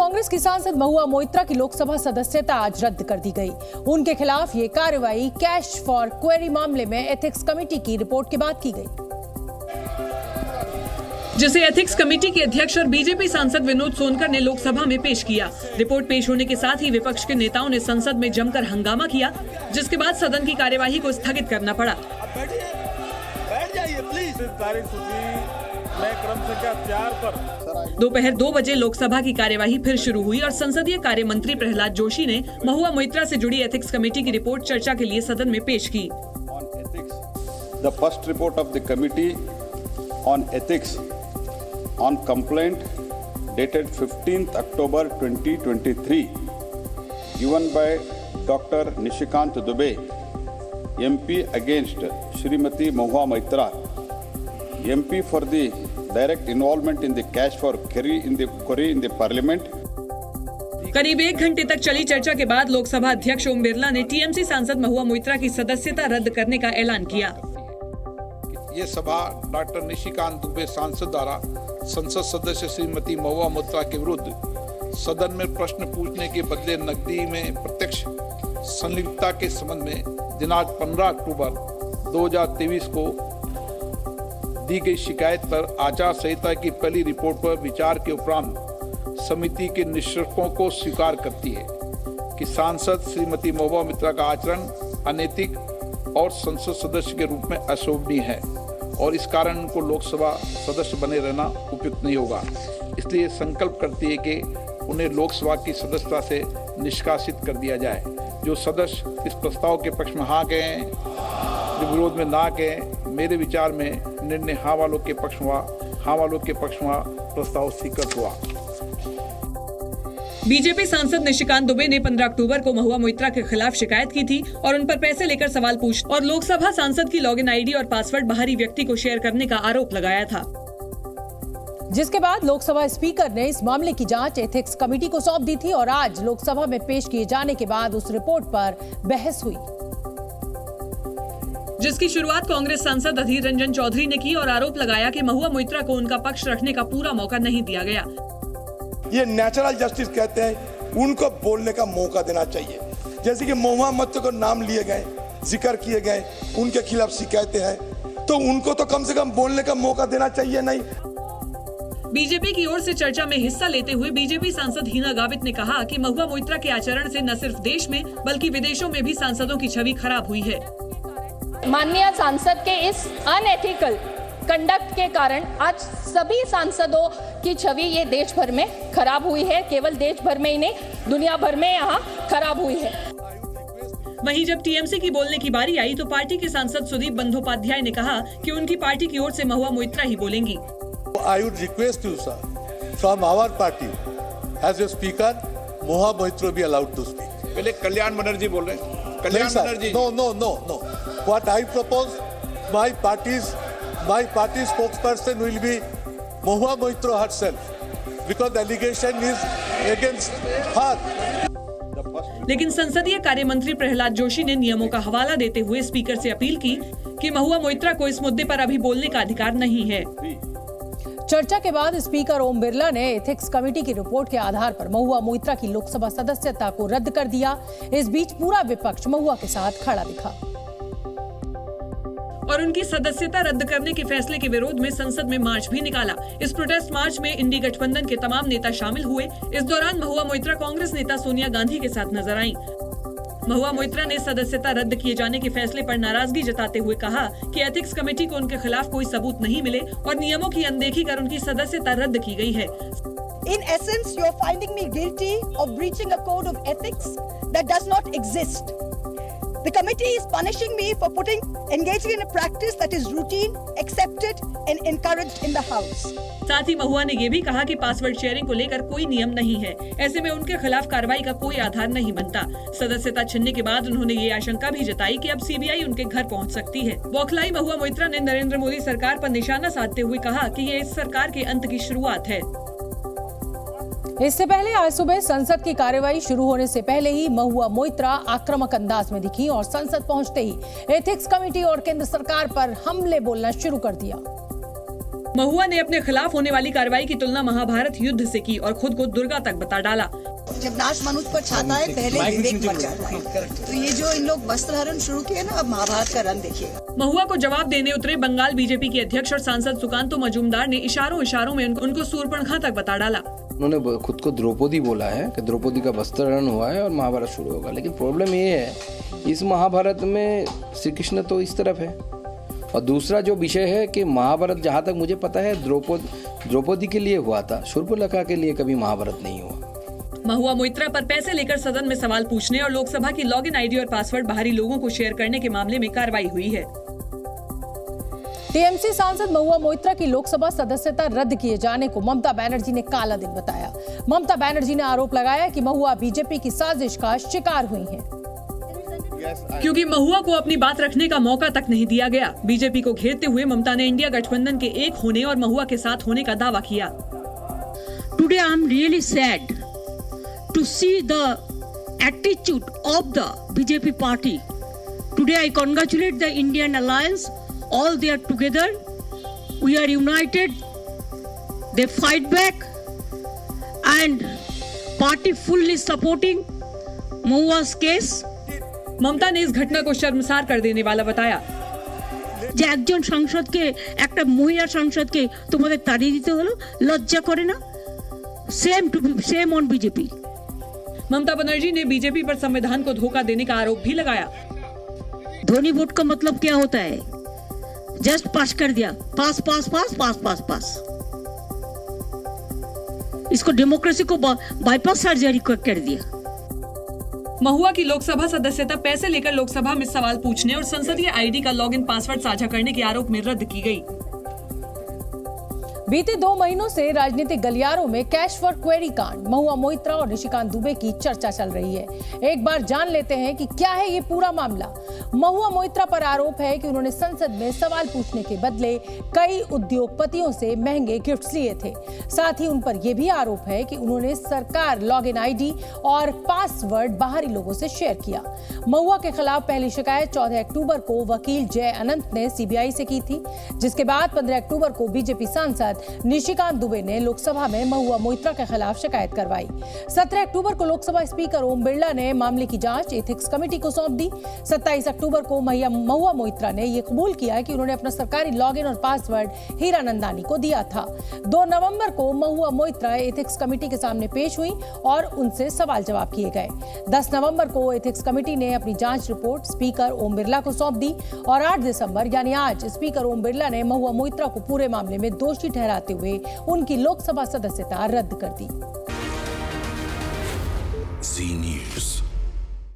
कांग्रेस की सांसद महुआ मोइत्रा की लोकसभा सदस्यता आज रद्द कर दी गई। उनके खिलाफ ये कार्रवाई कैश फॉर क्वेरी मामले में एथिक्स कमेटी की रिपोर्ट के बाद की गई, जिसे एथिक्स कमेटी के अध्यक्ष और बीजेपी सांसद विनोद सोनकर ने लोकसभा में पेश किया। रिपोर्ट पेश होने के साथ ही विपक्ष के नेताओं ने संसद में जमकर हंगामा किया, जिसके बाद सदन की कार्यवाही को स्थगित करना पड़ा। बैठ जाइए प्लीज। क्रम संख्या 4 पर दोपहर 2 बजे लोकसभा की कार्यवाही फिर शुरू हुई और संसदीय कार्य मंत्री प्रहलाद जोशी ने महुआ मोइत्रा से जुड़ी एथिक्स कमेटी की रिपोर्ट चर्चा के लिए सदन में पेश की। The first report of the committee on ethics on complaint dated 15th October 2023 given by Dr. Nishikant Dubey, MP against Shrimati Mahua Moitra, MP for the direct involvement in the cash for query in the parliament। करीब 1 घंटे तक चली चर्चा के बाद लोकसभा अध्यक्ष ओम बिरला ने TMC सांसद महुआ मोइत्रा की सदस्यता रद्द करने का ऐलान किया। ये सभा डॉक्टर निशिकांत दुबे सांसद द्वारा संसद सदस्य श्रीमती महुआ मोइत्रा के विरुद्ध सदन में प्रश्न पूछने के बदले नकदी में प्रत्यक्ष संलिप्तता के संबंध में दिनांक 15 अक्टूबर 2023 को दी गई शिकायत पर आचार संहिता की पहली रिपोर्ट पर विचार के उपरांत समिति के निष्कर्षों को स्वीकार करती है कि सांसद श्रीमती महुआ मोइत्रा का आचरण अनैतिक और संसद सदस्य के रूप में अशोभनीय है और इस कारण उनको लोकसभा सदस्य बने रहना उपयुक्त नहीं होगा। इसलिए संकल्प करती है कि उन्हें लोकसभा की सदस्यता से निष्कासित कर दिया जाए। जो सदस्य इस प्रस्ताव के पक्ष में हाँ कहें, जो विरोध में ना कहें, मेरे विचार में निर्णय हाँ वालों के पक्ष में प्रस्ताव स्वीकृत हुआ। बीजेपी सांसद निशिकांत दुबे ने 15 अक्टूबर को महुआ मोइत्रा के खिलाफ शिकायत की थी और उन पर पैसे लेकर सवाल पूछ और लोकसभा सांसद की लॉगिन आईडी और पासवर्ड बाहरी व्यक्ति को शेयर करने का आरोप लगाया था, जिसके बाद लोकसभा स्पीकर ने इस मामले की जांच एथिक्स कमेटी को सौंप दी थी और आज लोकसभा में पेश किए जाने के बाद उस रिपोर्ट पर बहस हुई, जिसकी शुरुआत कांग्रेस सांसद अधीर रंजन चौधरी ने की और आरोप लगाया कि महुआ मोइत्रा को उनका पक्ष रखने का पूरा मौका नहीं दिया गया। ये नेचुरल जस्टिस कहते हैं, उनको बोलने का मौका देना चाहिए। जैसे कि महुआ मोइत्रा को नाम लिए गए, जिक्र किए गए, उनके खिलाफ शिकायतें हैं, तो उनको तो कम से कम बोलने का मौका देना चाहिए नहीं। बीजेपी की ओर से चर्चा में हिस्सा लेते हुए बीजेपी सांसद हीना गावित ने कहा कि महुआ मोइत्रा के आचरण से न सिर्फ देश में बल्कि विदेशों में भी सांसदों की छवि खराब हुई है। माननीय सांसद के इस अनएथिकल कंडक्ट के कारण आज सभी सांसदों की छवि ये देश भर में खराब हुई है। केवल देश भर में ही नहीं, दुनिया भर में यहाँ खराब हुई है। वहीं जब टीएमसी की बोलने की बारी आई तो पार्टी के सांसद सुदीप बंदोपाध्याय ने कहा कि उनकी पार्टी की ओर से महुआ मोइत्रा ही बोलेंगी। I would request you, sir, from our party, as a speaker, Mahua Moitra be allowed to speak. पहले कल्याण बनर्जी बोल रहे हैं। Kalyan Banerjee. No. What I propose, my party's spokesperson will be Mahua Moitra herself, because the allegation is against her. लेकिन संसदीय कार्य मंत्री प्रहलाद जोशी ने नियमों का हवाला देते हुए स्पीकर से अपील की कि महुआ मोइत्रा को इस मुद्दे पर अभी बोलने का अधिकार नहीं है। चर्चा के बाद स्पीकर ओम बिरला ने एथिक्स कमेटी की रिपोर्ट के आधार पर महुआ मोइत्रा की लोकसभा सदस्यता को रद्द कर दिया। इस बीच पूरा विपक्ष महुआ के साथ खड़ा दिखा और उनकी सदस्यता रद्द करने के फैसले के विरोध में संसद में मार्च भी निकाला। इस प्रोटेस्ट मार्च में इंडी गठबंधन के तमाम नेता शामिल हुए। इस दौरान महुआ मोइत्रा कांग्रेस नेता सोनिया गांधी के साथ नजर आईं। महुआ मोइत्रा ने सदस्यता रद्द किए जाने के फैसले पर नाराजगी जताते हुए कहा कि एथिक्स कमेटी को उनके खिलाफ कोई सबूत नहीं मिले और नियमों की अनदेखी कर उनकी सदस्यता रद्द की गई है। In essence, you are finding me guilty of breaching a code of ethics that does not exist. The committee is punishing me for engaging in a practice that is routine, accepted and encouraged in the house. साथ ही महुआ ने ये भी कहा कि password sharing को लेकर कोई नियम नहीं है, ऐसे में उनके खिलाफ कार्रवाई का कोई आधार नहीं बनता। सदस्यता छिनने के बाद उन्होंने ये आशंका भी जताई कि अब सीबीआई उनके घर पहुंच सकती है। बौखलाई महुआ मोइत्रा ने नरेंद्र मोदी सरकार पर निशाना साधते हुए कहा कि ये इस सरकार के अंत की शुरुआत है। इससे पहले आज सुबह संसद की कार्यवाही शुरू होने से पहले ही महुआ मोइत्रा आक्रामक अंदाज में दिखी और संसद पहुंचते ही एथिक्स कमेटी और केंद्र सरकार पर हमले बोलना शुरू कर दिया। महुआ ने अपने खिलाफ होने वाली कार्रवाई की तुलना महाभारत युद्ध से की और खुद को दुर्गा तक बता डाला। जब नाश मनुष्य पर छाता है पहले विवेक मर जाता है। तो ये जो इन लोग वस्त्रहरण शुरू किए ना, अब महाभारत का रंग देखिएगा। महुआ को जवाब देने उतरे बंगाल बीजेपी के अध्यक्ष और सांसद सुकांतो मजूमदार ने इशारों में उनको सूर्पणखा तक बता डाला। उन्होंने खुद को द्रौपदी बोला है कि द्रौपदी का वस्त्रहरण हुआ है और महाभारत शुरू होगा, लेकिन प्रॉब्लम ये है इस महाभारत में श्री कृष्ण तो इस तरफ है और दूसरा जो विषय है कि महाभारत जहाँ तक मुझे पता है द्रौपदी के लिए हुआ था, शूर्पणखा के लिए कभी महाभारत नहीं हुआ। महुआ मोइत्रा पर पैसे लेकर सदन में सवाल पूछने और लोकसभा की लॉगिन आईडी और पासवर्ड बाहरी लोगों को शेयर करने के मामले में कार्रवाई हुई है। टीएमसी सांसद महुआ मोइत्रा की लोकसभा सदस्यता रद्द किए जाने को ममता बनर्जी ने काला दिन बताया। ममता बनर्जी ने आरोप लगाया कि महुआ बीजेपी की साजिश का शिकार हुई हैं। क्योंकि महुआ को अपनी बात रखने का मौका तक नहीं दिया गया। बीजेपी को घेरते हुए ममता ने इंडिया गठबंधन के एक होने और महुआ के साथ होने का दावा किया। Today I am really sad to see the attitude of the BJP party. Today I congratulate the Indian Alliance. All they are together. We are united. They fight back and party fully supporting Mahua's case. ममता ने इस घटना को शर्मसार कर देने वाला बताया। যে একজন সংসদকে একটা মহিলা সংসদকে তোমাদের তাড়িয়ে দিতে হলো, লজ্জা করে না? Shame on BJP. Mamata Banerjee ने बीजेपी पर संविधान को धोखा देने का आरोप भी लगाया। ध्वनि वोट का मतलब क्या होता है? जस्ट पास कर दिया, पास पास पास पास पास पास। इसको डेमोक्रेसी को बाईपास सर्जरी कर दिया। महुआ की लोकसभा सदस्यता पैसे लेकर लोकसभा में सवाल पूछने और संसदीय आईडी का लॉगिन पासवर्ड साझा करने के आरोप में रद्द की गई। बीते 2 महीनों से राजनीतिक गलियारों में कैश फॉर क्वेरी कांड, महुआ मोइत्रा और निशिकांत दुबे की चर्चा चल रही है। एक बार जान लेते हैं कि क्या है ये पूरा मामला। महुआ मोइत्रा पर आरोप है कि उन्होंने संसद में सवाल पूछने के बदले कई उद्योगपतियों से महंगे गिफ्ट्स लिए थे। साथ ही उन पर यह भी आरोप है कि उन्होंने सरकार लॉगिन आईडी और पासवर्ड बाहरी लोगों से शेयर किया। महुआ के खिलाफ पहली शिकायत 14 अक्टूबर को वकील जय अनंत ने सीबीआई से की थी, जिसके बाद 15 अक्टूबर को बीजेपी सांसद निशिकांत दुबे ने लोकसभा में महुआ मोइत्रा के खिलाफ शिकायत करवाई। 17 अक्टूबर को लोकसभा स्पीकर ओम बिरला ने मामले की जांच एथिक्स कमेटी को सौंप दी। 27 अक्टूबर को महुआ मोइत्रा ने यह कबूल किया कि उन्होंने अपना सरकारी लॉगिन और पासवर्ड हीरानंदानी को दिया था। 2 नवंबर को महुआ मोइत्रा एथिक्स कमेटी के सामने पेश हुई और उनसे सवाल जवाब किए गए। 10 नवंबर को एथिक्स कमेटी ने अपनी जांच रिपोर्ट स्पीकर ओम बिरला को सौंप दी और 8 दिसंबर यानी आज स्पीकर ओम बिरला ने महुआ मोइत्रा को पूरे मामले में दोषी ठहराते हुए उनकी लोकसभा सदस्यता रद्द कर दी। जी न्यूज़।